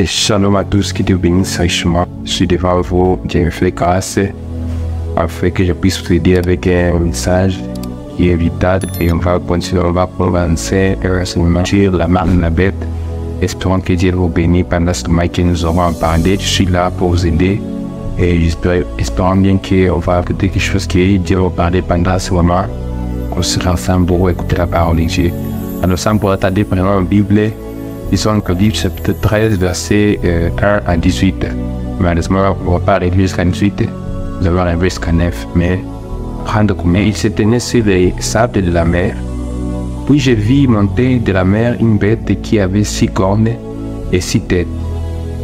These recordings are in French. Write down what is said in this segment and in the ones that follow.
Et shalom à tous qui te bénissent richement. Je suis devant vous, Dieu me fait grâce afin que je puisse vous aider avec un message qui est vital. Et on va continuer, on va commencer un enseignement sur la marque de la bête. Espérons que Dieu vous bénisse pendant ce moment que nous aurons parlé. Je suis là pour vous aider. Et espérons bien qu'on va écouter quelque chose que Dieu va parler pendant ce moment. On sera ensemble pour écouter la parole de Dieu. Alors, sans pour attarder vraiment en Bible, disons que Livre chapitre 13, verset 1 à 18. Malheureusement, on ne va pas arriver jusqu'à 18, nous allons arriver jusqu'à 9. Mais il se tenait sur les sables de la mer. Puis je vis monter de la mer une bête qui avait 6 cornes et 6 têtes.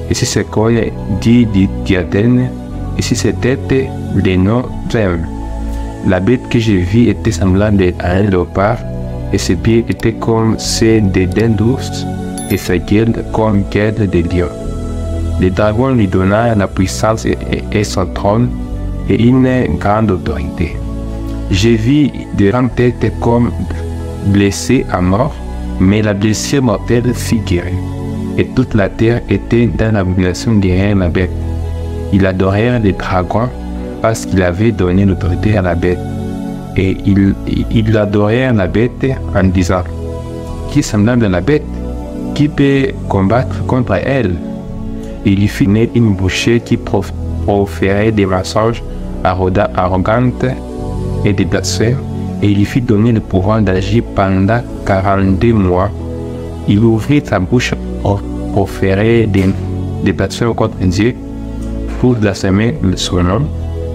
Et sur ces cornes, 10 diadèmes, et sur ces têtes, des noms d'hommes. La bête que j'ai vue était semblable à un léopard, et ses pieds étaient comme ceux des dents d'ours, et sa gueule comme gueule de lion. Le dragon lui donna la puissance et son trône, et une grande autorité. J'ai vu des grandes têtes comme blessées à mort, mais la blessure mortelle fut guérie. Et toute la terre était dans l'abomination derrière la bête. Ils adorèrent les dragons parce qu'il avait donné l'autorité à la bête. Et ils adorèrent la bête en disant, qui est semblable à la bête, qui peut combattre contre elle? Et il lui fit naître une bouche qui proférait des mensonges arrogantes et des blasphèmes, et il lui fit donner le pouvoir d'agir pendant 42 mois. Il ouvrit sa bouche pour proférer des blasphèmes contre Dieu, pour blasphémer son nom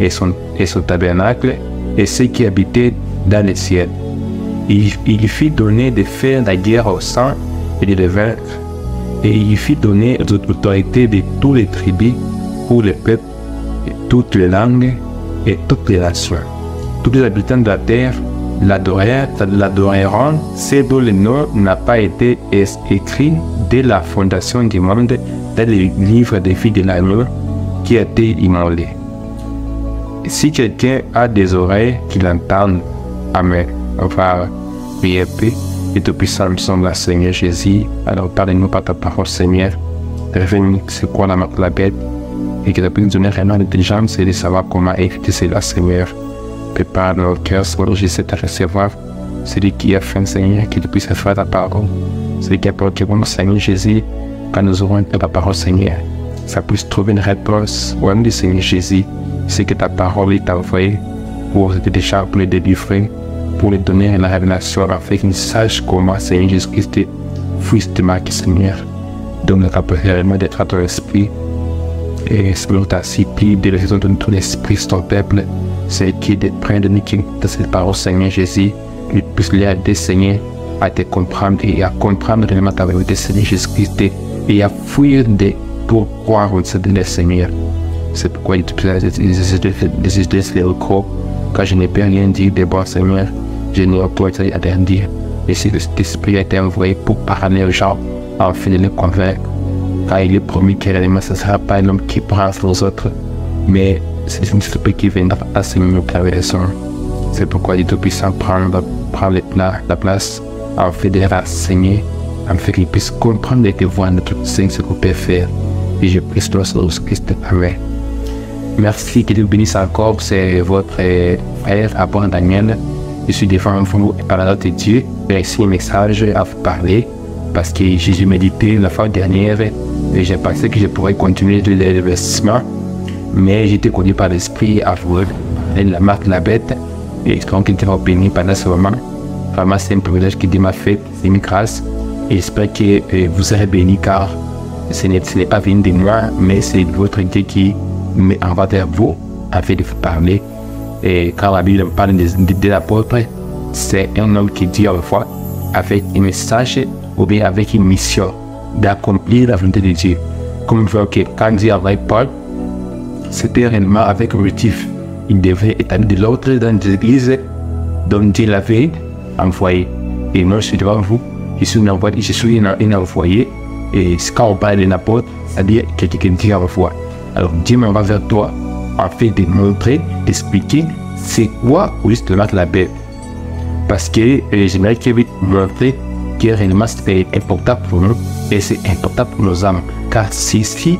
et son tabernacle et ceux qui habitaient dans le ciel. Il lui fit donner de faire la guerre au sang et de le vaincre. Et il lui fit donner l'autorité de toutes les tribus, pour les peuples, et toutes les langues et toutes les nations. Tous les habitants de la terre l'adoreront, c'est dont le nom n'a pas été écrit dès la fondation du monde dans le livre des filles de l'agneau qui a été immolé. Si quelqu'un a des oreilles, qu'il entende. Amen. On va prier un peu. Et tout puissant, nous sommes là, Seigneur Jésus. Alors, parlez-nous par ta parole, Seigneur. Révèle-nous c'est quoi la marque de la bête. Et que tu puisses nous donner réellement l'intelligence et de savoir comment éviter cela, Seigneur. Prépare nos cœurs, Seigneur, j'essaie de recevoir celui qui a faim, Seigneur, que tu puisses faire ta parole. Celui qui a peur que nous, Seigneur Jésus, quand nous aurons ta parole, Seigneur, ça puisse trouver une réponse au nom du Seigneur Jésus. C'est que ta parole est envoyée pour te déjà pour les délivrer, pour les donner la révélation, afin qu'ils sachent comment Seigneur Jésus-Christ puisse te marquer, Seigneur. Donne le réellement d'être à ton esprit. Et Seigneur, ta supplie de raison de ton esprit, ton peuple, c'est qui est d'être près de nous, qui de cette parole, Seigneur Jésus, il puisse les aider, Seigneur, à te comprendre et à comprendre réellement ta vérité, Seigneur Jésus-Christ, et à fuir pour croire au Seigneur. C'est pourquoi il te plaît les recours. Quand je n'ai pas rien dit de bon, Seigneur, je n'ai pas à rien dire. Et si cet esprit a été envoyé pour parler aux gens, afin de les convaincre, car il est promis que réellement ce ne sera pas un homme qui prend sur les autres, mais c'est une esprit qui viendra à ce même clairvoyance. C'est pourquoi il est puissant prendre la place, afin de les renseigner, afin qu'ils puissent comprendre et voir notre Seigneur ce qu'on peut faire. Et je prie sur Christ. Amen. Merci, que Dieu bénisse encore. C'est votre frère, Abon Daniel. Je suis devant vous par la note de Dieu. J'ai ici un message à vous parler parce que j'ai médité la fois dernière et j'ai pensé que je pourrais continuer l'investissement. Mais j'étais conduit par l'esprit à vous parler de la marque de la bête. Et espérons qu'il va béni pendant ce moment. Vraiment, c'est un privilège que Dieu m'a fait. C'est une grâce. Et j'espère que vous serez bénis car ce n'est pas venu de moi, mais c'est votre Dieu qui envoie vers vous afin de vous parler. Et quand la Bible parle de l'apôtre, c'est un homme qui dit autrefois avec un message ou bien avec une mission d'accomplir la volonté de Dieu. Comme vous voyez que quand Dieu envoie Paul, c'était réellement avec un motif. Il devait établir de l'autre dans des églises dont Dieu l'avait envoyé. Et moi, je suis devant vous, je suis un envoyé. Et quand on parle d'un apôtre, c'est-à-dire quelqu'un qui Dieu envoie. Alors Dieu m'envoie vers toi afin de montrer, d'expliquer c'est quoi justement la bête. Parce que j'aimerais que vous montrez que réellement c'est important pour nous et c'est important pour nos âmes. car ceci,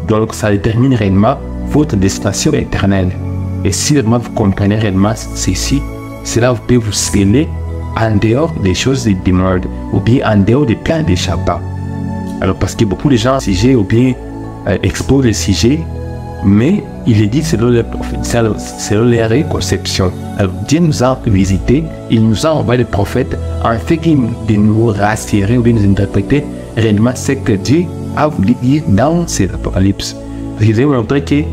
donc ça détermine réellement votre destination éternelle. Et si vraiment vous comprenez réellement ceci, cela peut vous sceller en dehors des choses du monde, ou bien en dehors des plans d'échappement. Alors parce que beaucoup de gens sujet ou bien exposent le sujet, mais il est dit selon leur conception. Alors Dieu nous a visité, il nous a envoyé le prophète afin de nous rassurer ou bien nous interpréter réellement ce que Dieu a voulu dire dans cet apocalypse. Parce qu'il veut montrer que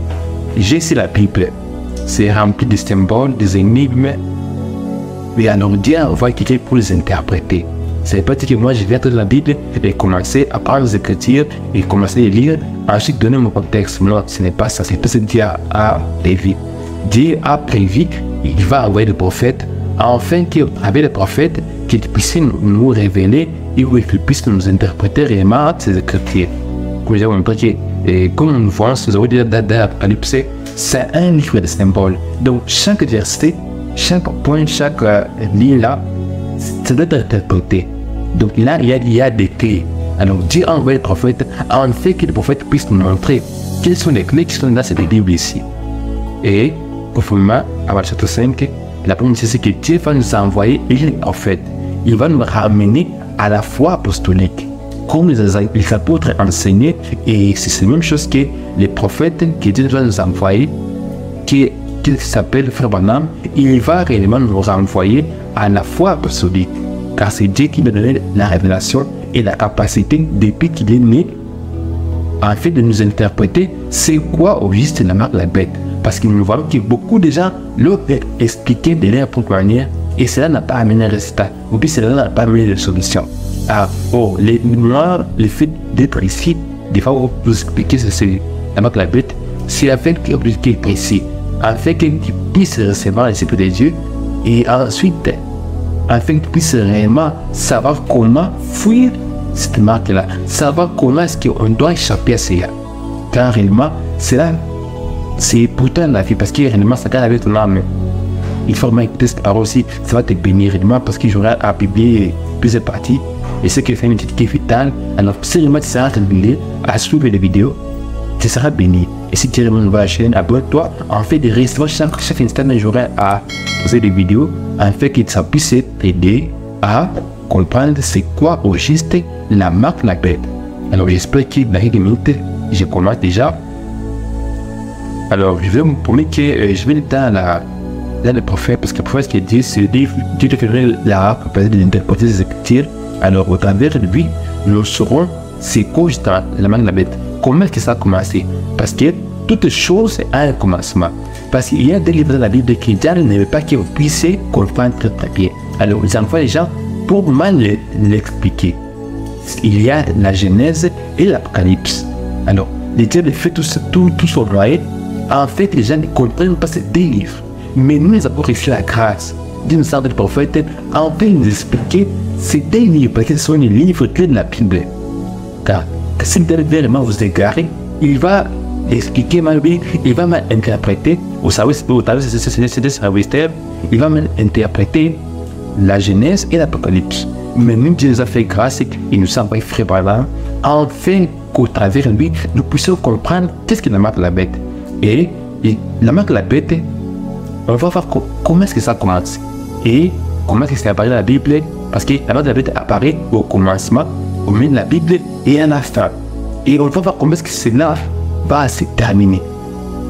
j'ai ici la Bible, c'est rempli de symboles, des énigmes, mais alors Dieu a envoyé quelqu'un pour les interpréter. Ce n'est pas dire que moi je vais être dans la Bible et commencer à prendre les Écritures et commencer à les lire, ensuite donner mon contexte. Non, ce n'est pas ça, c'est tout ce que Dieu a prévu. Dieu a prévu, il va envoyer le prophète, afin qu'avec le prophète, qu'il puisse nous révéler et qu'il puisse nous interpréter réellement ces Écritures. Comme je vous montré, comme nous voyons, nous avons dit dans l'Apocalypse, c'est un livre de symboles. Donc chaque verset, chaque point, chaque ligne là, ça doit être interprété. Donc là, il y a des clés. Alors Dieu a envoyé le prophète en fait que le prophète puisse nous montrer quelles sont les clés qui sont dans cette Bible ici. Et conformément à le chapitre 5, la première chose c'est que Dieu va nous envoyer le prophète. Il va nous ramener à la foi apostolique, comme les apôtres enseignaient. Et c'est la même chose que les prophètes que Dieu va nous envoyer, qui s'appelle Frère Branham, il va réellement nous renvoyer à la foi apostolique, car c'est Dieu qui nous donne la révélation et la capacité depuis qu'il est né en fait de nous interpréter c'est quoi au juste la marque de la bête, parce que nous voyons que beaucoup de gens l'ont expliqué de leur propre manière et cela n'a pas amené un résultat, ou bien cela n'a pas amené de solution. Alors le fait d'être ici, des fois vous expliquer c'est la marque de la bête, c'est avec un objectif précis, afin que tu puisses recevoir l'Esprit de Dieu et ensuite afin que tu puisses réellement savoir comment fuir cette marque-là, savoir comment est-ce qu'on doit échapper à cela. Car réellement, cela, c'est pourtant la vie, parce que réellement, ça garde avec ton âme. Il faut vraiment écouter cette parole aussi, ça va te bénir réellement, parce que j'aurai à publier plusieurs parties, et ce qui fait une étude qui est vitale. Alors, si réellement tu seras béni, à suivre les vidéos, tu seras béni. Et si tu es vraiment nouveau à la chaîne, abonne-toi, en fait de recevoir chaque instant, j'aurai à poser des vidéos, en fait que ça puisse t'aider à comprendre c'est quoi au juste la marque de la bête. Alors j'espère que dans quelques minutes, je commence déjà. Alors je vais me promettre que je vais dans le prophète, parce que le prophète qui dit, c'est Dieu te ferait la capacité d'interpréter les Écritures. Alors au travers de lui, nous saurons c'est quoi justement la marque de la bête. Comment est-ce que ça a commencé? Parce que toute chose a un commencement. Parce qu'il y a des livres dans la Bible qui ne veut pas que vous puissiez comprendre très bien. Alors, ils envoient les gens pour mal l'expliquer. Il y a la Genèse et l'Apocalypse. Alors, les dieux fait tout son royaume. En fait, les gens ne comprennent pas ces deux livres. Mais nous, nous avons reçu la grâce d'une sorte de prophète en fait nous expliquer ces deux livres, parce que ce sont les livres clés de la Bible. Car si vous devez vraiment vous égarer, il va expliquer mal bien, il va mal interpréter, au service il va mal interpréter la Genèse et l'Apocalypse. Mais nous, Dieu nous a fait grâce, il nous a envoyé Frère Branham, afin qu'au travers de lui, nous puissions comprendre qu'est-ce que la marque de la bête. Et la marque de la bête, on va voir comment est-ce que ça commence. Et comment est-ce que ça apparaît dans la Bible, parce que la marque de la bête apparaît au commencement, au milieu de la Bible et à la fin. Et on va voir comment est-ce que cela va se terminer.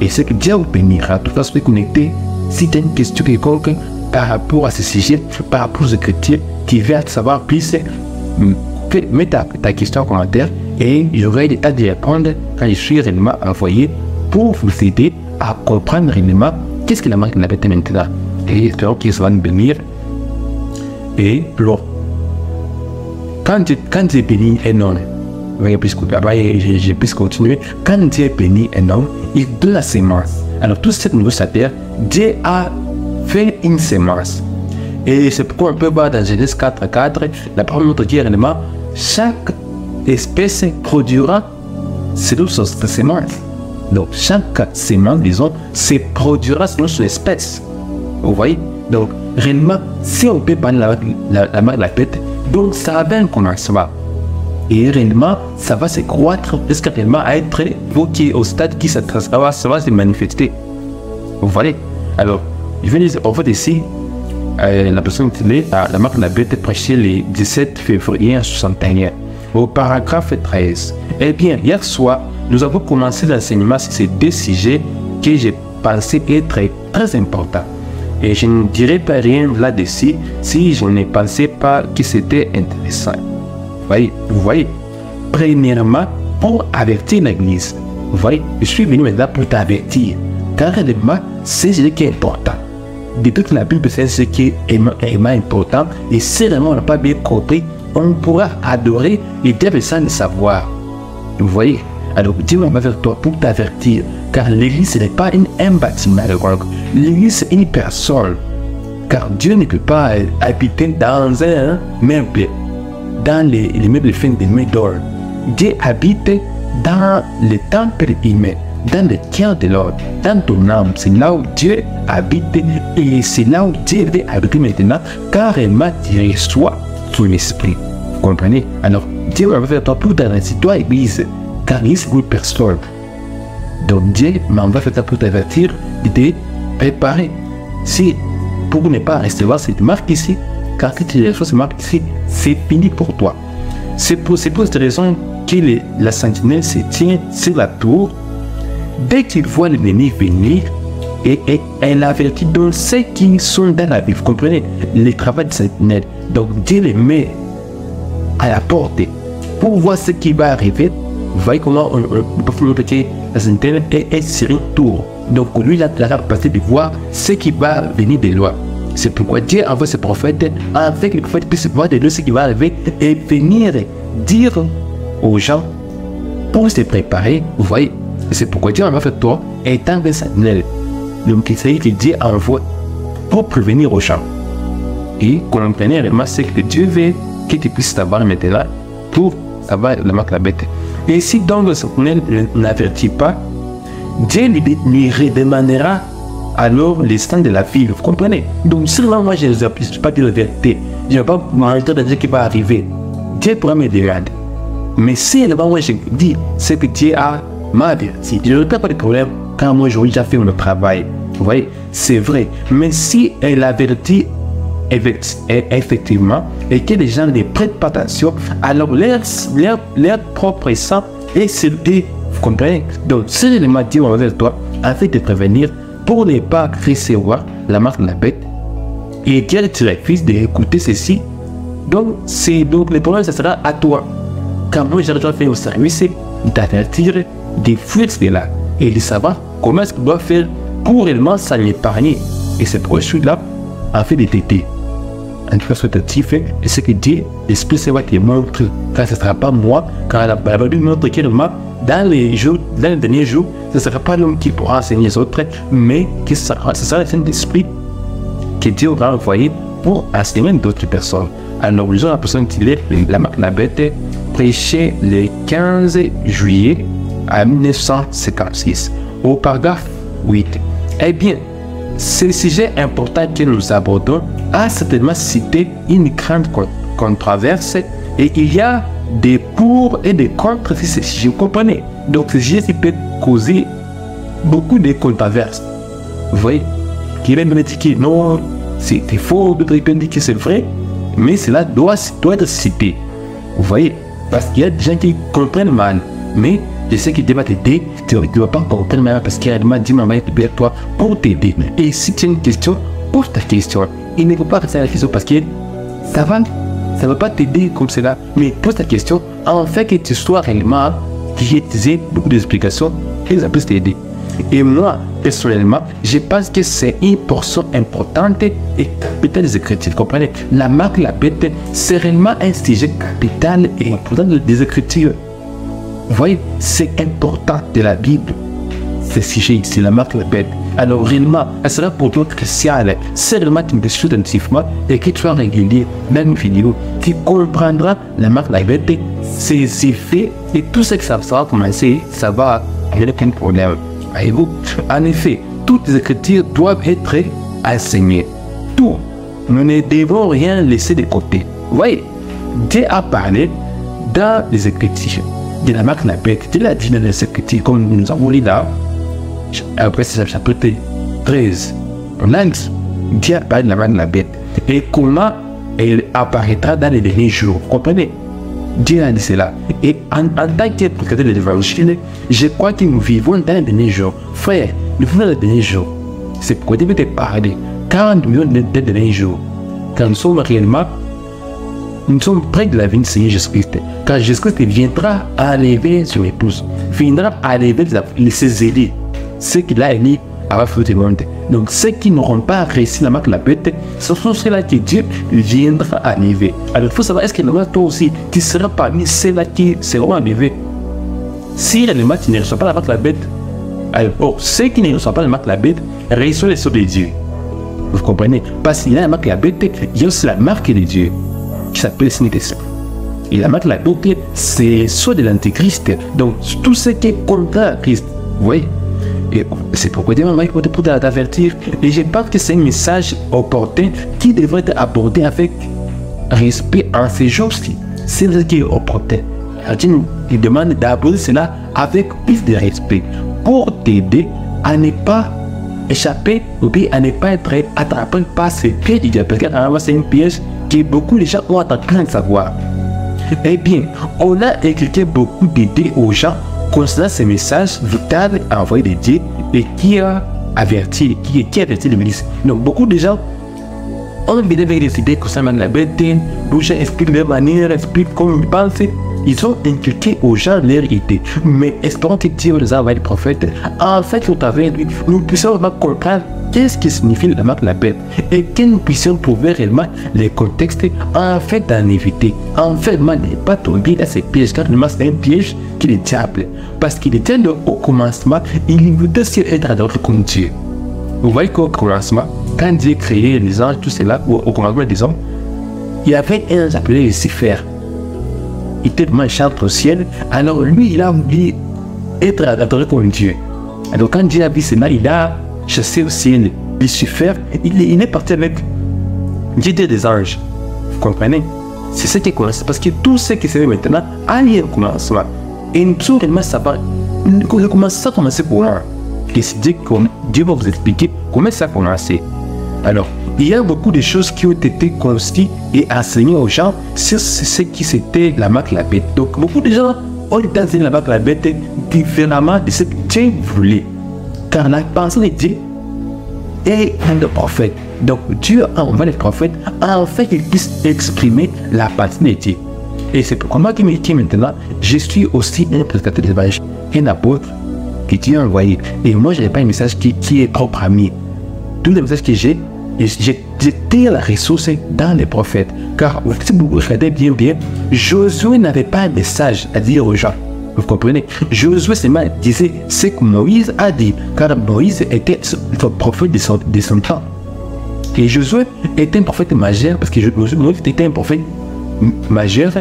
Et ce que Dieu vous bénira. Tout à fait connecté. Si tu as une question quelconque par rapport à ce sujet, par rapport aux Écritures, qui veut savoir plus, mets ta question en commentaire et j'aurai le temps de répondre quand je suis réellement envoyé pour vous aider à comprendre réellement qu'est-ce que la marque de la bête maintenant. Et espérons que ça va nous bénir. Et alors, quand Dieu bénit un homme, je puisse continuer. Quand Dieu bénit un homme, il donne la sémence. Alors, toute cette nouvelle terre, Dieu a fait une sémence. Et c'est pourquoi on peut voir dans Genèse 4:4, la parole nous dit réellement, chaque espèce produira selon sa sémence. Donc, chaque sémence, disons, se produira selon son espèce. Vous voyez? Donc, réellement, si on peut parler la marque de la bête, donc ça avait un commencement. Et réellement, ça va se croître jusqu'à réellement être au stade qui ça va se manifester. Vous voyez? Alors, je vais dire, en fait, ici, la personne qui est la marque de la bête prêchée le 17 février 1961, au paragraphe 13. Eh bien, hier soir, nous avons commencé l'enseignement sur ces deux sujets que j'ai pensé être très importants. Et je ne dirais pas rien là-dessus si je ne pensais pas que c'était intéressant. Vous voyez, premièrement, pour avertir l'Église. Vous voyez, je suis venu maintenant pour t'avertir. Car réellement, c'est ce qui est important. De toute la Bible, c'est ce qui est vraiment important. Et si vraiment on n'a pas bien compris, on pourra adorer et Dieu sans le savoir. Vous voyez? Alors Dieu va vers toi pour t'avertir. Car l'Église, ce n'est pas un bâtiment. L'Église, c'est une personne. Car Dieu ne peut pas habiter dans un meuble, dans les meubles faits de main d'or. Dieu habite dans le temple humain, dans le cœur de l'homme, dans ton âme. C'est là où Dieu habite et c'est là où Dieu veut habiter maintenant, car tu reçois son esprit. Vous comprenez? Alors, Dieu va faire toi pour t'avertir, toi, Église, car l'Église, c'est une personne. Donc, Dieu m'envoie faire pour t'avertir de te préparer. Si, pour ne pas recevoir cette marque ici, car si tu reçois cette marque ici, c'est fini pour toi. C'est pour cette raison que la sentinelle se tient sur la tour. Dès qu'il voit l'ennemi venir, et elle avertit donc ceux qui sont dans la vie. Vous comprenez? Le travail de sentinelle. Donc Dieu les met à la porte pour voir ce qui va arriver. Vous voyez comment on peut faire que la sentinelle est sur une tour. Donc lui, il a la capacité de voir ce qui va venir de loin. C'est pourquoi Dieu envoie ses prophètes avec les prophètes puissent voir de lui ce qui va arriver et venir dire aux gens pour se préparer. Vous voyez? C'est pourquoi Dieu envoie toi étant un sentinelle. Donc il s'agit que Dieu envoie pour prévenir aux gens. Et comprenez réellement ce que Dieu veut que tu puisses savoir maintenant pour savoir la marque de la bête. Et si donc le sentinelle n'avertit pas, Dieu lui redemandera alors les stands de la vie. Vous comprenez? Donc si moi je ne sais pas dire la vérité, je ne vais pas m'arrêter de dire ce qui va arriver. Dieu pourra me demander. Mais si moi je dis ce que Dieu m'a averti, je n'aurai pas de problème quand moi j'aurai déjà fait mon travail. Vous voyez? C'est vrai. Mais si elle avertit effectivement et que les gens ne prêtent pas attention, alors leur propre sang est servi. Vous comprenez? Donc si je m'a dit envers toi afin de te prévenir pour ne pas recevoir la marque de la bête et que tu refuses d'écouter ceci, donc le problème ce sera à toi. Quand moi j'ai déjà fait au service d'avertir, de fuir cela et de savoir comment est-ce qu'on doit faire pour réellement s'en épargner. Et c'est pourquoi je suis là afin de t'aider. En tout cas, ce que tu fais, et ce que Dieu, l'Esprit Saint va te montrer, car ce ne sera pas moi, car la Bible montre clairement dans les derniers jours, ce ne sera pas l'homme qui pourra enseigner les autres, mais que ce sera le Saint-Esprit que Dieu aura envoyé pour enseigner d'autres personnes. Alors, la personne qui est la marque de la bête, prêchée le 15 juillet à 1956, au paragraphe 8. Eh bien, ce sujet important que nous abordons a certainement cité une grande controverse et il y a des pour et des contre si ce sujet, vous comprenez? Donc ce sujet peut causer beaucoup de controverses. Vous voyez? Qui va me dire que non, c'est faux, d'autres peuvent dire que c'est vrai, mais cela doit être cité. Vous voyez? Parce qu'il y a des gens qui comprennent mal, mais je sais qu'il va t'aider, tu ne vas pas comprendre mal parce qu'il m'a dit maman est vers toi pour t'aider. Et si tu as une question, pose ta question. Il ne faut pas rester à la question parce que ça ne va pas t'aider comme cela, mais pose ta question en fait que tu sois réellement qui utilisé beaucoup d'explications et ça peut t'aider. Et moi, personnellement, je pense que c'est une portion importante et capitale des Écritures. Vous comprenez? La marque de la bête, c'est réellement un sujet capital et important des Écritures. Vous voyez, c'est important de la Bible. Ce sujet ici, la marque de la bête. Alors réellement, elle sera pour toi cruciale. Si réellement tu me suis attentivement et que tu es régulier dans une vidéo, tu comprendras la marque de la bête, ses effets et tout ce que ça va commencer, ça va avoir aucun problème. Voyez-vous? En effet, toutes les Écritures doivent être enseignées. Tout. Nous ne devons rien laisser de côté. Vous voyez? Dieu a parlé dans les Écritures, de la marque la bête, Dieu l'a dit dans les Écritures, comme nous avons lu là, après c'est chapitre 13. On a dit, Dieu a parlé de la marque la bête. Et comment elle apparaîtra dans les derniers jours. Vous comprenez? Dieu a dit cela. Et en tant que prédicateur de l'évangile, je crois que nous vivons dans les derniers jours. Frère, nous vivons dans les derniers jours. C'est pourquoi Dieu veut te parler. Car nous vivons dans les derniers jours. Car nous sommes réellement, nous sommes près de la venue du Seigneur Jésus-Christ. Car Jésus-Christ viendra enlever son épouse. Viendra enlever ses élus. Ceux qu'il a élus avant le monde. Donc ceux qui n'auront pas réussi la marque de la bête, ce sont ceux-là que Dieu viendra enlever. Alors il faut savoir, est-ce que toi aussi, tu seras parmi ceux-là qui seront enlevés? Si réellement tu ne reçois pas la marque de la bête, alors ceux qui ne reçoivent pas la marque de la bête reçoivent les sceaux de Dieu. Vous comprenez? Parce qu'il y a la marque de la bête, il y a aussi la marque de Dieu qui s'appelle Saint-Esprit. Et la marque de la bête, c'est soit de l'antéchrist. Donc tout ce qui est contre Christ, vous voyez? Et c'est pourquoi Dieu m'a pour t'avertir. Et je pense que c'est un message opportun qui devrait être abordé avec respect en ces jours-ci. C'est ce qui est opportun. Dieu il demande d'aborder cela avec plus de respect pour t'aider à ne pas échapper ou bien à ne pas être attrapé par ces pièges du diable. Parce que c'est un piège que beaucoup de gens ont en train de savoir. Eh bien, on a inculqué beaucoup d'idées aux gens concernant ces messages vitaux envoyés de Dieu et qui a averti, qui avertit l'Église. Donc beaucoup de gens ont bien des idées concernant la bête, les gens expliquent leur manière, expliquent comment ils pensent. Ils ont inculqué aux gens leurs idées. Mais espérons que Dieu les a envoyé le prophète. En fait, au travers de lui, nous puissions vraiment comprendre qu'est-ce qui signifie la marque de la bête et que nous puissions trouver réellement les contextes en fait d'en éviter. En fait, ne pas tomber dans ces pièges, car c'est un piège qui est le diable. Parce qu'il était au commencement, il voulait aussi être adoré comme Dieu. Vous voyez qu'au commencement, quand Dieu créait les anges, tout cela, au commencement des hommes, il y avait un ange appelé Lucifer. Il était vraiment chantre au ciel, alors lui, il a voulu être adoré comme Dieu. Alors quand Dieu a vu cela, il a chassé au ciel Lucifer, il est parti avec Dieu des anges. Vous comprenez? C'est ce qui commence, parce que tout ce qui se fait maintenant a lieu au commencement. Et nous sommes réellement savoir comment ça a commencé pour nous. Et c'est Dieu va vous expliquer comment ça a commencé. Alors, il y a beaucoup de choses qui ont été conçues et enseignées aux gens sur ce qui c'était la marque de la bête. Donc, beaucoup de gens ont été enseignés la marque de la bête différemment de ce que Dieu voulait. Car la pensée de Dieu est un prophète. Donc, Dieu envoie les prophètes afin qu'ils puissent exprimer la pensée de Dieu. Et c'est pourquoi moi qui me dis maintenant, je suis aussi un prédicateur de l'évangile, un apôtre que Dieu a envoyé. Et moi, je n'ai pas un message qui est propre à moi. Tous les messages que j'ai la ressource dans les prophètes. Car si vous regardez bien, Josué n'avait pas un message à dire aux gens. Vous comprenez? Josué seulement disait ce que Moïse a dit. Car Moïse était le prophète de son temps. Et Josué était un prophète majeur parce que Moïse était un prophète majeur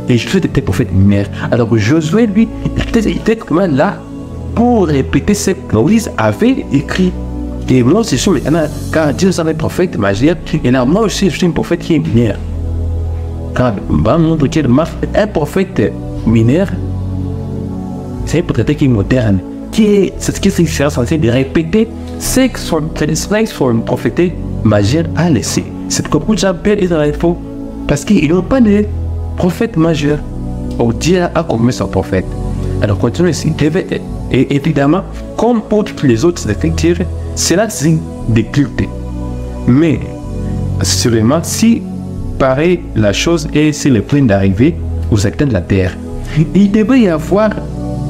et Josué était un prophète mineur. Alors Josué, lui, il était vraiment là pour répéter ce que Moïse avait écrit. Et moi, c'est sûr, quand Dieu est un prophète majeur, et là, moi aussi, je suis un prophète qui est mineur. Quand on montre qu'il est un prophète mineur, c'est un prophète qui est moderne, c'est ce qui est censé de répéter ce que son prophète majeur a laissé. C'est pourquoi beaucoup de gens perdent dans l'info, parce qu'ils n'ont pas de prophète majeur. Oh, Dieu a commis son prophète. Alors, continuez ici. Et évidemment, comme pour toutes les autres écritures, c'est la signe de culte. Mais, sûrement, si pareil la chose est sur le point d'arriver aux acteurs de la terre, il devrait y avoir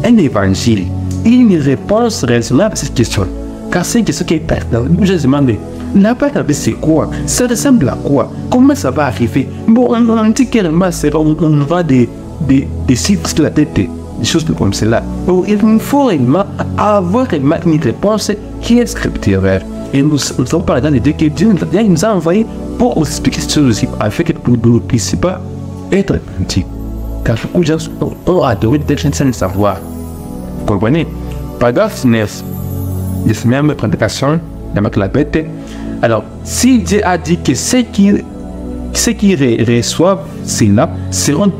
un évangile, une réponse raisonnable à cette question. Car c'est une question qui est pertinente. Je me demande, la parole c'est quoi? Ça ressemble à quoi? Comment ça va arriver? Bon, on dit qu'elle on va des sites sur la tête, des choses comme cela. Donc, il faut réellement avoir une réponse qui est scripturaire. Et nous sommes par dans les deux que Dieu nous a envoyé pour expliquer ces choses aussi, afin que nous ne puissions pas être pratiques. Car beaucoup de gens ont adoré des gens sans le savoir. Vous comprenez? Paragraphe 9 de cette même prédication, la marque de la bête. Alors, si Dieu a dit que ceux qui ceux qui reçoivent cela seront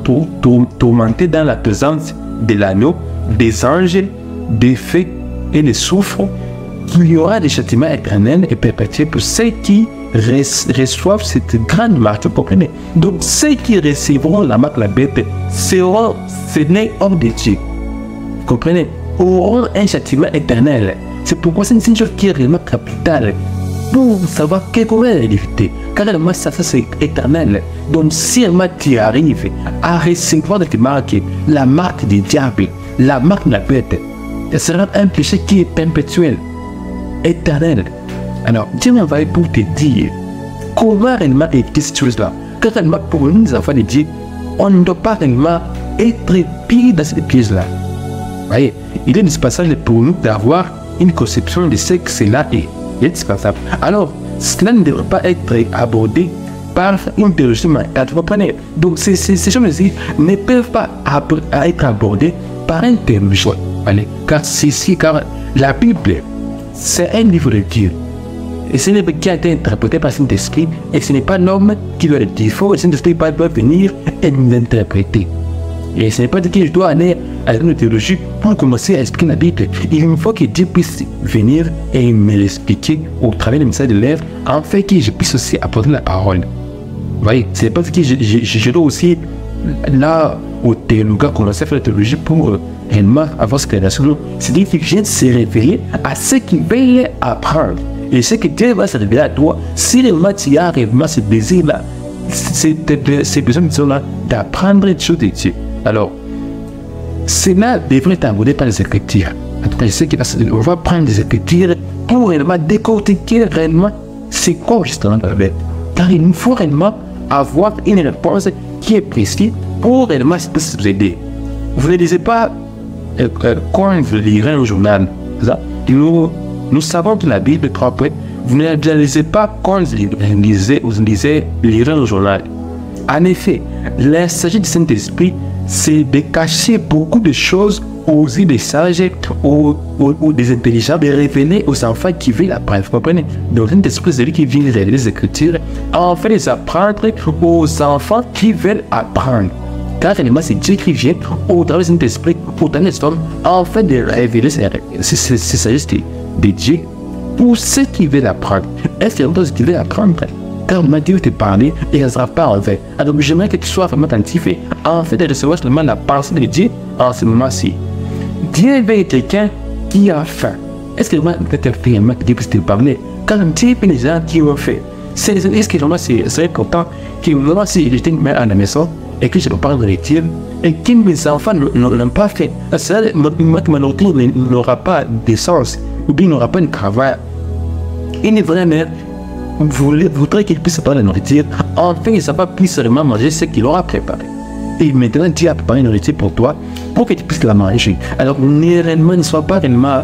tourmentés dans la présence de l'agneau, des anges, des fées et des soufres. Il y aura des châtiments éternels et perpétuels pour ceux qui reçoivent cette grande marque. Vous comprenez? Donc, ceux qui recevront la marque de la bête seront nés hors de Dieu. Vous comprenez? Auront un châtiment éternel. C'est pourquoi c'est une chose qui est réellement capitale pour savoir comment l'éviter. Car réellement, ça c'est éternel. Donc, si réellement tu arrives à recevoir de tes marques, la marque du diable, la marque de la bête, ce sera un péché qui est perpétuel, éternel. Alors, Dieu m'a envoyé pour te dire comment réellement éviter cette chose-là. Car réellement, pour nous, les enfants de Dieu, on ne doit pas réellement être pire dans cette pièce-là. Vous voyez, il est indispensable pour nous d'avoir une conception de ce que cela est. Il est indispensable. Alors, cela ne devrait pas être abordé par une théologie manquante. Vous comprenez? Donc, ces choses-ci ne peuvent pas être abordées par une théologie. Car la Bible, c'est un livre de Dieu. Et ce n'est pas qui a été interprété par Saint-Esprit, et ce n'est pas l'homme qui doit le dire. Il faut que Saint-Esprit doit venir et nous interpréter. Et ce n'est pas que je dois aller à la théologie pour commencer à expliquer la Bible. Il faut que Dieu puisse venir et me l'expliquer au travers des messages de l'œuvre, afin que je puisse aussi apporter la parole. Vous voyez, c'est pas que je dois aussi, là, au théologue, commencer à faire la théologie pour réellement avoir cette relation. C'est-à-dire que je viens de se révéler à ceux qui veulent apprendre. Et ce que Dieu va se révéler à toi, si réellement tu as réellement ce désir-là, ces besoins d'apprendre des choses de Dieu. Alors, cela devrait être abordé par les Écritures. En tout cas, je sais qu'on va prendre des Écritures pour réellement décortiquer réellement c'est quoi justement la bête. Car il nous faut réellement avoir une réponse qui est précise pour réellement vous aider. Vous ne lisez pas quand vous lirez un journal. Nous savons que la Bible est propre. Vous ne la lisez pas quand vous lirez un journal. En effet, la sagesse du Saint-Esprit, c'est de cacher beaucoup de choses aux yeux des sages ou des intelligents, de révéler aux enfants qui veulent apprendre. Vous comprenez? Donc, Saint-Esprit, c'est lui qui vient révéler les Écritures, en fait les apprendre aux enfants qui veulent apprendre. Car réellement, c'est Dieu qui vient au travers de Saint-Esprit, au travers des hommes, en fait de révéler ces sagesses de Dieu pour ceux qui veulent apprendre. Est-ce qu'il y a d'autres qui veulent apprendre? Car Dieu te parler et il ne sera pas en fait. Alors j'aimerais que tu sois vraiment attentif et en fait de recevoir seulement la pensée de Dieu en ce moment-ci. Dieu veut quelqu'un qui a faim. Est-ce que vraiment peut-être réellement que Dieu puisse te parler? Car Dieu veut les gens qui ont fait. Est-ce que vraiment serait content que vraiment si j'étais une mère à la maison et que je peux parler de Dieu et que mes enfants n'ont pas fait, ça malheureusement n'aura pas de sens ou bien n'aura pas de travail. Une vraie mère voudrait qu'il puisse préparer la nourriture, enfin il ne pas plus seulement manger ce qu'il aura préparé. Et maintenant Dieu a préparé la nourriture pour toi, pour que tu puisses la manger. Alors ne sois pas réellement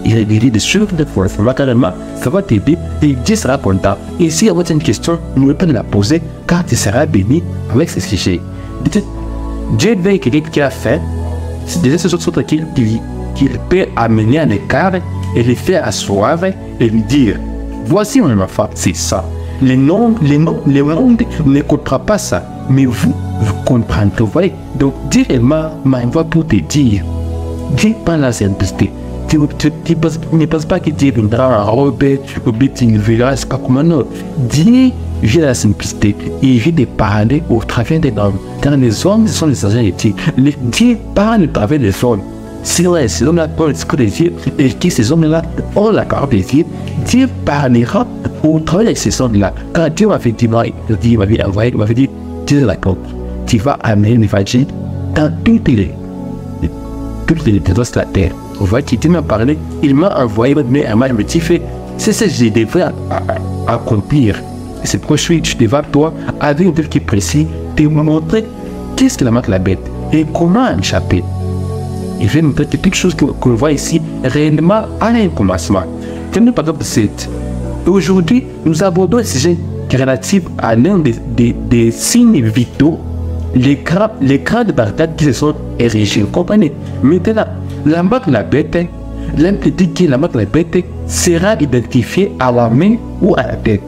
irrégulier de suivre de force, carrément, ça va t'aider et Dieu sera content. Et si vous avez une question, n'oubliez pas de la poser, car tu seras béni avec ce sujet. Dieu veut quelqu'un qui a fait, c'est déjà ce autres qu'il peut amener à l'écart et les faire asseoir et lui dire: voici mon enfant, c'est ça. Le monde n'écoutera pas ça, mais vous comprendrez. Vous voyez? Donc, Dieu m'envoie pour te dire. Dieu prend la simplicité. Tu ne penses pas que Dieu viendra en robe, ou bien tu ne verras pas comment non. Dieu vient à la simplicité. Il vient de parler au travers des hommes. Car les hommes sont les agents de Dieu. Dieu parle au travers des hommes. Si ces hommes-là ont le discours de Dieu et que ces hommes-là ont la parole de Dieu, Dieu parlera au travers de ces hommes-là. Quand Dieu m'a fait dire, il m'avait envoyé, il m'avait dit: Dieu raconte, tu vas amener l'évangile dans toutes les de la terre. Vous voyez, Dieu m'a parlé, il m'a envoyé, mais il m'a dit: c'est ce que je devrais accomplir. C'est pourquoi je devrais, toi, avec un truc qui est précis, te montrer qu'est-ce que la marque la bête et comment échapper. Il fait montrer que quelque chose qu'on voit ici réellement à un commencement. Tenez par exemple 7. Aujourd'hui, nous abordons un sujet relatif à l'un des signes vitaux, les crânes de Bagdad qui se sont érigés. Vous comprenez? Maintenant, la marque de la bête, l'implique que la marque de la bête sera identifiée à la main ou à la tête.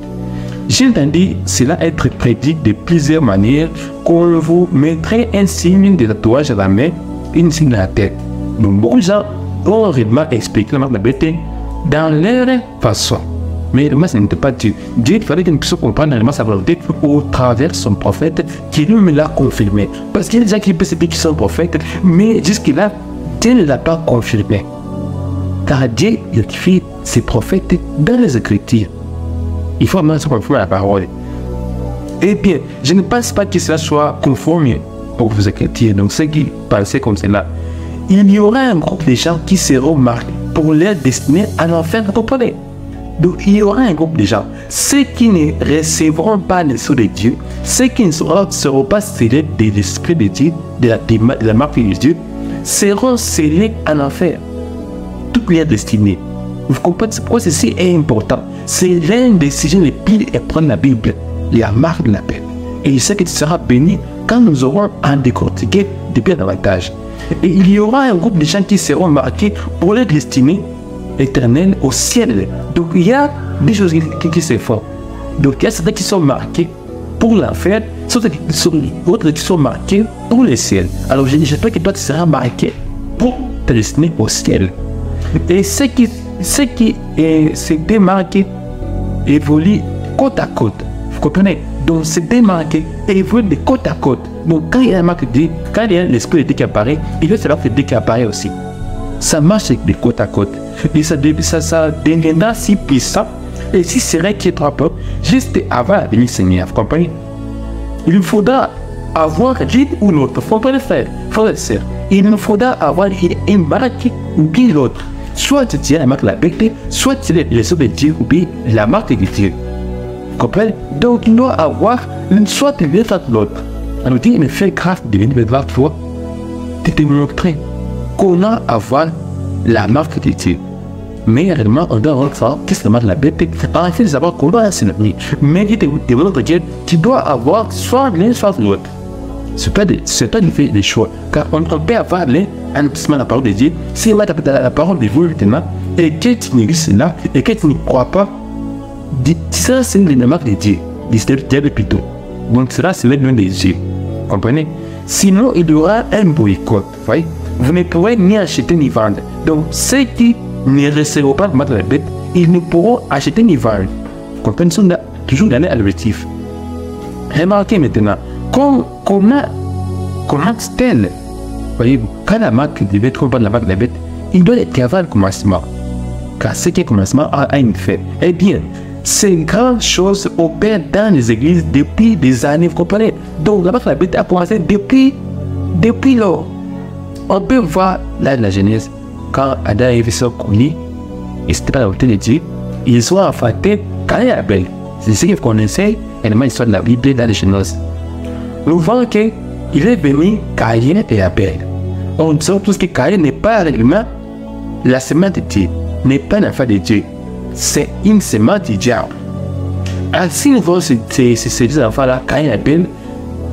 J'ai entendu cela être prédit de plusieurs manières, qu'on vous mettrait un signe de tatouage à la main, une signe à la tête. Donc beaucoup de gens ont réellement expliqué la marque de la bête dans leur façon. Mais moi, ce n'était pas Dieu. Dieu, il fallait que nous puissions comprendre réellement sa volonté au travers de son prophète, qui lui me l'a confirmé. Parce qu'il y a des gens qui peuvent se dire qu'ils sont prophètes, mais jusque-là, Dieu ne l'a pas confirmé. Car Dieu identifie ses prophètes dans les Écritures. Il faut vraiment se conformer à la parole. Eh bien, je ne pense pas que cela soit conforme aux Écritures. Donc, ceux qui pensaient comme cela, il y aura un groupe de gens qui seront marqués pour leur destinée à l'enfer, vous comprenez? Donc, il y aura un groupe de gens, ceux qui ne recevront pas l'esprit de Dieu, ceux qui ne seront pas scellés de l'esprit de Dieu, de la marque de Dieu, seront scellés en enfer. Toute leur destinée. Vous comprenez pourquoi ceci est important? C'est l'un des sujets les plus importants de la Bible, la marque de la paix. Et il sait que tu seras béni quand nous aurons en décortiqué de bien davantage. Et il y aura un groupe de gens qui seront marqués pour leur destinée éternelle au ciel. Donc il y a des choses qui se font. Donc il y a certains qui sont marqués pour l'enfer, d'autres qui sont marqués pour le ciel. Alors j'espère que toi tu seras marqué pour ta destinée au ciel. Et ceux qui se démarquent évoluent côte à côte. Vous comprenez? Donc se démarquer et évoluer de côte à côte. Donc quand il y a la marque de Dieu, quand il y a l'esprit de Dieu qui apparaît, il y a cela que Dieu qui apparaît aussi. Ça marche de côte à côte. Et ça deviendra si puissant et si serein qu'il y ait peuple juste avant la venue du Seigneur. Vous comprenez? Il faudra avoir l'une ou l'autre. Vous comprenez, frère? Frère et sœur. Il nous faudra avoir une marque ou bien l'autre. Soit tu as la marque de la bête, soit tu as l'esprit de Dieu ou bien la marque de Dieu. Vous comprenez? Donc il doit avoir soit l'un soit l'autre. Alors Dieu me fait grâce de venir me voir toi, de te montrer comment avoir la marque de Dieu. Mais réellement, on doit savoir qu'est-ce que la marque de la bête. En fait, de savoir comment c'est la vie. Mais il te montre que tu dois avoir soit l'un soit l'autre. C'est pas de faire des choix. Car on peut avoir l'un un investissement de la parole de Dieu. Si on met la parole de Dieu maintenant, et que tu négliges cela, et que tu n'y crois pas, ça c'est la marque de Dieu. Dieu plutôt. Donc cela c'est le nom de Dieu. Comprenez? Sinon il y aura un boycott. Voyez? Vous ne pourrez ni acheter ni vendre. Donc ceux qui ne recevront pas le marque de la bête, ils ne pourront acheter ni vendre. Vous comprenez? Ils sont toujours dans l'objectif. Remarquez maintenant, comment tel, voyez-vous, quand la marque devait trouver la marque de la bête, il doit être avant le commencement. Car ce qui est commencement a une fin. Eh bien, ces grandes choses opèrent dans les églises depuis des années, vous comprenez? Donc la marque de la bête a commencé depuis lors. On peut voir là de la Genèse, quand Adam et Ève sont connus, et c'était pas la volonté de Dieu, ils sont enfantés Caïn et Abel. C'est ce que vous connaissez, élément l'histoire de la Bible dans les Genèse. Nous voyons qu'il est venu Caïn et Abel. On sait tous que Caïn n'est pas réellement la semence de Dieu, n'est pas l'enfant de Dieu. C'est une semence du diable. Ainsi, nous voyons ces deux enfants-là, Caïn et Abel,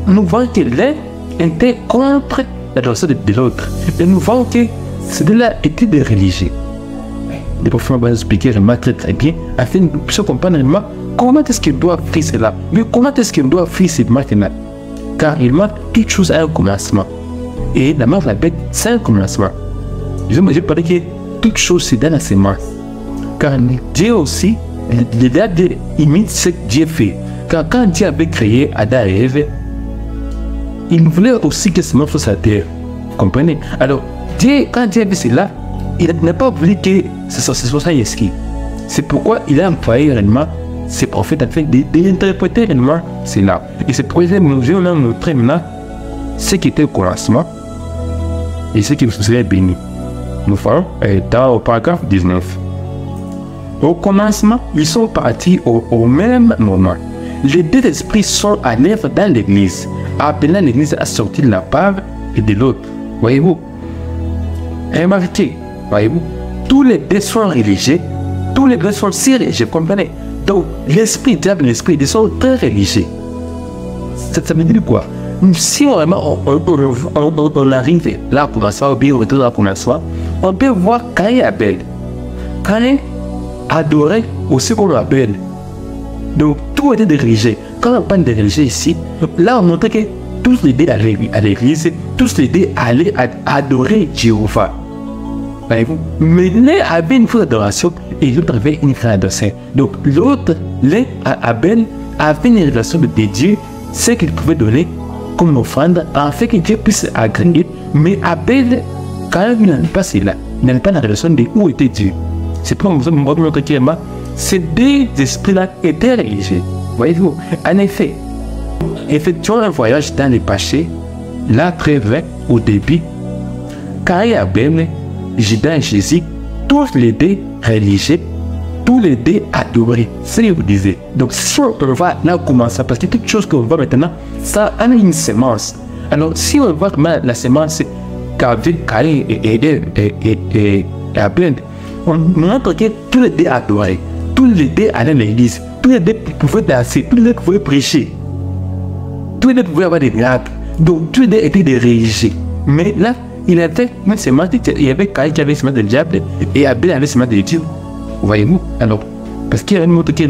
nous voyons que l'un était contre l'adoration de l'autre. Et nous voyons que ceux-là étaient des religieux. Les prophètes vont expliquer vraiment très bien, afin de nous comprendre vraiment comment est-ce qu'il doit faire cela. Mais comment est-ce qu'il doit faire cette marque-là? Car il marque toute chose à un commencement. Et la marque de la bête, c'est un commencement. Je vais parler que toute chose c'est dans la semence. Car Dieu aussi, Dieu imite ce que Dieu fait. Car quand Dieu avait créé Adam et Ève, il voulait aussi que ce monde soit sur la terre. Vous comprenez? Alors, Dieu, quand Dieu a vu cela, il n'a pas voulu que ce soit ça ici. C'est pourquoi il a employé réellement ses prophètes afin d'interpréter réellement cela. Et c'est pourquoi nous allons montrer maintenant ce qui était au commencement et ce qui vous serait béni. Nous faisons dans le paragraphe 19. Au commencement, ils sont partis au même moment. Les deux esprits sont à l'œuvre dans l'église, appelant l'église à sortir de la part et de l'autre. Voyez-vous? Remarquez, voyez-vous? Tous les deux sont religieux, tous les deux sont si religieux, comprenez? Donc, l'esprit diable et l'esprit ils sont très religieux. Ça veut dire quoi? Si vraiment on arrive là pour l'instant, ou bien on retourne là pour l'instant, on peut voir Caïn et Abel. Caïn adorait aussi qu'on l'appelle. Donc, tout était de religieux. Quand on parle de religieux ici, là, on montrait que tous les deux à l'église, tous les deux allaient adorer Jéhovah. Voyez-vous? Mais l'un avait une fausse adoration et l'autre avait une vraie adoration. Donc, l'autre, l'un, Abel, avait une relation de Dieu, ce qu'il pouvait donner comme offrande, afin que Dieu puisse agréer. Mais Abel, quand même, il n'avait pas cela. Il n'avait pas la relation de où était Dieu. C'est pour ça que nous montrons clairement, ces deux esprits-là étaient religieux. Voyez-vous? En effet, effectuant un voyage dans les péchés, là, très vrai, au début, quand il y a Abel, Judas et Jésus, tous les deux religieux, tous les deux adorés. C'est ce que vous disiez. Donc, si on va là commencer, parce que toute chose qu'on voit maintenant, ça a une semence. Alors, si on voit comment la semence qu'avait Caïn et Abel, on montre que tous les deux adoraient, tous les deux allaient à l'église, tous les deux pouvaient danser, tous les deux pouvaient prêcher, tous les deux pouvaient avoir des miracles. Donc, tous les deux étaient des religieux. Mais là, il y avait une semence, il y avait Caïn qui avait une semence de diable et Abel avait une semence de Dieu. Voyez-vous? Alors, parce qu'il y a une autre qui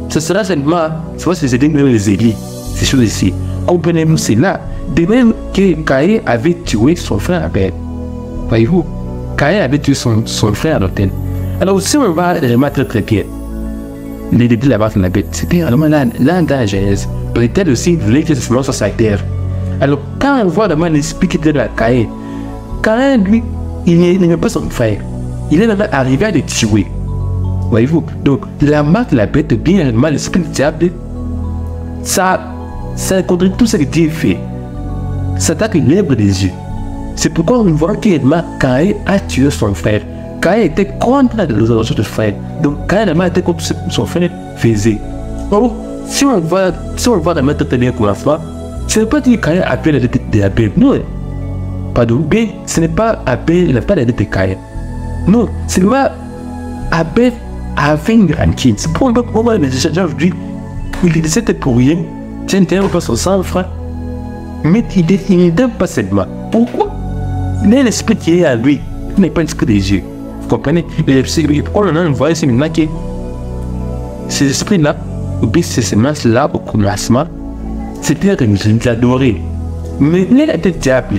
ce sera seulement, soit c'est les églises, ces choses ici. Comprenez-vous cela? De même que Caïn avait tué son frère Abel. Voyez-vous? Caïn avait tué son frère à l'autel. Alors, si on va remettre très bien, les débuts de la base de la bête, c'était vraiment là dans la Genèse. Peut-être aussi, il voulait que ce soit sur sa terre. Alors, quand on voit vraiment l'esprit qui était de Caïn, Caïn, lui, il n'aimait pas son frère. Il est vraiment arrivé à le tuer. Voyez-vous? Donc, la marque de la bête, bien réellement, l'esprit du diable, ça contrarie tout ce que Dieu fait. Ça attaque l'œuvre des yeux. C'est pourquoi on voit clairement Caïn a tué son frère. Caïn était contre la résolution de frère. Donc, Caïn était contre ce que son frère faisait. Donc, si on va remettre le commencement, ce n'est pas dire que Caïn appelle la dette d'Abel. Non. Pardon. Mais ce n'est pas Abel, il n'a pas la dette de Caïn. Non. C'est pas Abel avait une grande quitte. C'est pourquoi les échangeurs aujourd'hui, il disait pour rien. Tiens, pas son sang, frère. Mais il ne donne pas seulement. Pourquoi? Il y a l'esprit qui est à lui. Il n'est pas l'esprit des yeux. Vous comprenez? Pourquoi on voit ici maintenant que ces esprits-là, ou bien ces semences-là, au commencement, c'était adoré. Mais l'un était diable,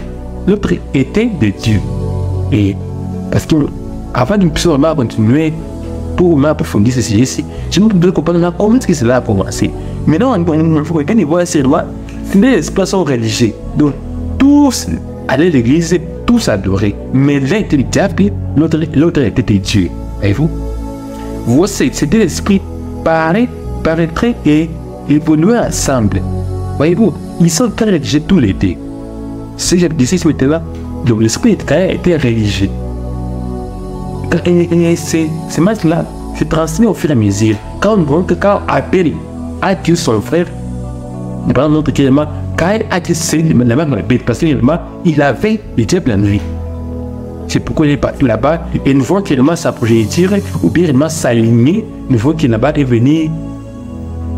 l'autre était de Dieu. Et parce que avant de vraiment continuer pour approfondir ce sujet-ci, je ne peux pas comprendre comment est-ce que cela a commencé. Maintenant, il faut qu'on voit seulement, c'est des expressions religieuses. Donc, tous allaient à l'église, tous adoraient. Mais l'un était le diable, l'autre était Dieu. Voyez-vous? Voici, ces deux esprits paraîtraient et évoluaient ensemble. Voyez-vous? Ils sont très religieux tous les deux. Si je disais ce là, donc l'esprit était religieux. Et ces matchs-là se transmettent au fur et à mesure. Quand on voit que quand Abel a tué son frère, pendant notre élément, Caïn a tué la même bête parce qu'il avait le diable en lui. C'est pourquoi il est parti là-bas et une fois qu'il va s'approcher, ou bien il va s'aligner, une fois qu'il va devenir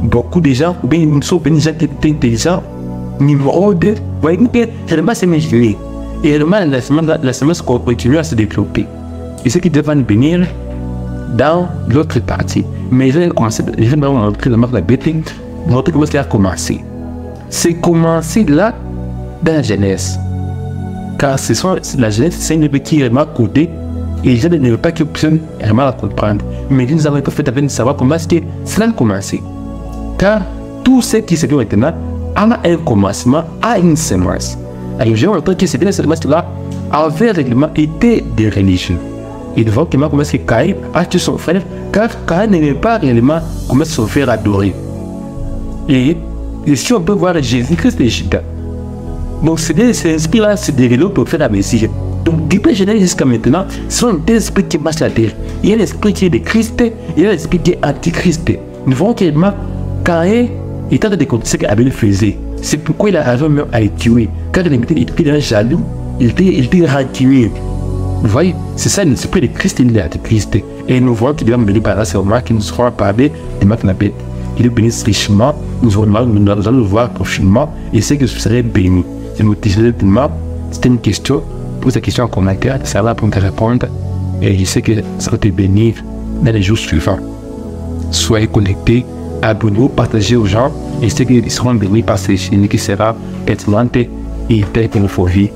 beaucoup de gens, ou bien une sorte de gens qui étaient intelligents, numéro 2, vous voyez que réellement c'est imaginé. Et réellement la semence continue à se développer. Et ce qui devrait venir dans l'autre partie. Mais je vais montrer la marque de la bête, montrer comment ça a commencé. C'est commencé là, dans la Genèse. Car la Genèse, c'est une œuvre qui est vraiment codée et je ne veux pas que personne ait vraiment à comprendre. Mais nous avons fait avec de savoir comment cela a commencé. Car tout ce qui se fait maintenant a un commencement, a une semence. Alors, je vois que cette semence-là avait réellement été des religions. Et de voir comment est-ce que Caïn a tué son frère, car Caïn n'aimait pas réellement comment son frère adorer. Et si on peut voir Jésus-Christ et Judas. Donc ces esprits-là se développent au fur et à mesure. Donc depuis Genèse jusqu'à maintenant, ce sont des esprits qui marchent la terre. Il y a l'esprit qui est de Christ, il y a l'esprit qui est antichrist. Nous voyons clairement Caïn est en train de compter ce qu'Abel faisait. C'est pourquoi il a arrivé même à le tuer. Quand il était jaloux, il était rancunier. Vous voyez, c'est ça l'esprit de Christ et de l'antichrist. Et nous voyons qu'il va me venir par là, c'est au moment qu'il nous aura parlé de Marc Nabet. Il est béni richement, nous allons le voir prochainement et c'est que je serai béni. Je me disais tellement, c'était une question, pose la question en commentaire, ça va pour te répondre et je sais que ça va te bénir dans les jours suivants. Soyez connectés abonnez-vous, partagez aux gens et ceux qui seront bénis par ce génie qui sera pertinente et telle que il faut vivre.